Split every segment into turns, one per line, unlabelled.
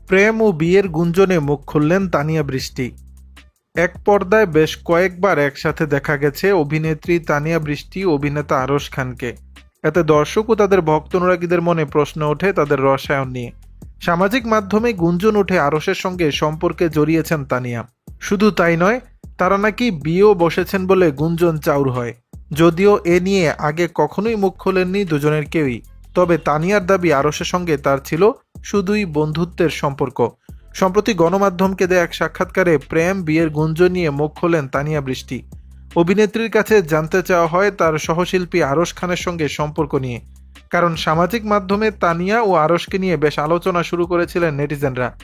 প্রেম ও বিয়ের গুঞ্জনে মুখ খুললেন তানিয়া বৃষ্টি। এক পর্দায় বেশ কয়েকবার একসাথে দেখা গেছে অভিনেত্রী তানিয়া বৃষ্টি ও অভিনেতা আরশ খানকে। এতে দর্শক ও তাদের ভক্ত অনুরাগীদের মনে প্রশ্ন ওঠে তাদের রসায়ন নিয়ে। সামাজিক মাধ্যমে গুঞ্জন ওঠে আরশের সঙ্গে সম্পর্কে জড়িয়েছেন তানিয়া। শুধু তাই নয়, তারা নাকি বিয়েও বসেছেন বলে গুঞ্জন চাউর হয়। যদিও এ নিয়ে আগে কখনোই মুখ খোলেননি দুজনের কেউই। তবে তানিয়ার দাবি আরশের সঙ্গে তার ছিল শুধুই বন্ধুত্বের সম্পর্ক। সম্প্রতি গণমাধ্যমকে দেয়া এক সাক্ষাৎকারে প্রেম বিয়ের গুঞ্জন নিয়ে মুখ খোলেন তানিয়া বৃষ্টি। অভিনেত্রীর কাছে জানতে চাওয়া হয় তার সহশিল্পী আরশ খানের সঙ্গে সম্পর্ক নিয়ে। কারণ সামাজিক মাধ্যমে তানিয়া ও আরশকে নিয়ে বেশ আলোচনা শুরু করেছিলেন নেটিজেনরা।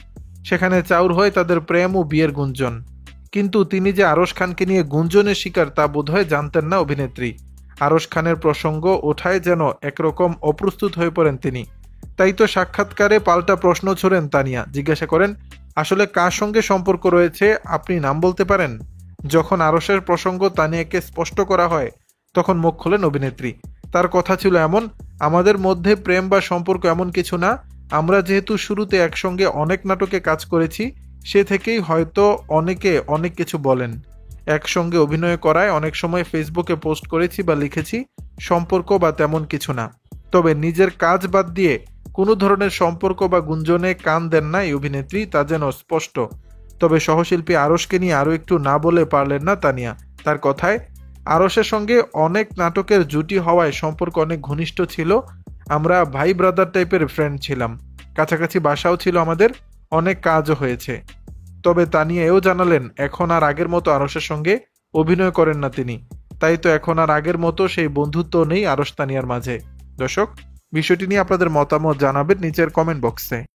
সেখানে চাউর হয় তাদের প্রেম ও বিয়ের গুঞ্জন। কিন্তু তিনি যে আরশ খানকে নিয়ে গুঞ্জনের শিকার তা বোধহয় জানতেন না অভিনেত্রী। আরশ খানের প্রসঙ্গ ওঠায় যেন একরকম অপ্রস্তুত হয়ে পড়েন তিনি। তাই তো সাক্ষাৎকারে পাল্টা প্রশ্ন ছড়েন তানিয়া, জিজ্ঞাসা করেন, আসলে কার সঙ্গে সম্পর্ক রয়েছে, আপনি নাম বলতে পারেন? যখন আরশের প্রসঙ্গ তানিয়াকে স্পষ্ট করা হয় তখন মুখ খোলেন অভিনেত্রী। তার কথা ছিল এমন, আমাদের মধ্যে প্রেম বা সম্পর্ক এমন কিছু না। আমরা যেহেতু শুরুতে একসঙ্গে অনেক নাটকে কাজ করেছি, সে থেকেই হয়তো অনেকে অনেক কিছু বলেন। একসঙ্গে অভিনয় করায় অনেক সময় ফেসবুকে পোস্ট করেছি বা লিখেছি, সম্পর্ক বা তেমন কিছু না। তবে নিজের কাজ বাদ দিয়ে কোনো ধরনের সম্পর্ক বা গুঞ্জনে কান দেন না এই অভিনেত্রী, তা যেন স্পষ্ট। তবে সহশিল্পী আরশকে নিয়ে আরও একটু না বলে পারলেন না তানিয়া। তার কথায়, আরশের সঙ্গে অনেক নাটকের জুটি হওয়ায় সম্পর্ক অনেক ঘনিষ্ঠ ছিল। আমরা ভাই ব্রাদার টাইপের ফ্রেন্ড ছিলাম, কাছাকাছি বাসাও ছিল আমাদের, অনেক কাজও হয়েছে। তবে তানিয়া এও জানালেন এখন আর আগের মতো আরশের সঙ্গে অভিনয় করেন না তিনি। তাই তো এখন আর আগের মতো সেই বন্ধুত্ব নেই আরশ তানিয়ার মাঝে। দর্শক, বিষয়টি নিয়ে আপনাদের মতামত জানাবেন নিচের কমেন্ট বক্সে।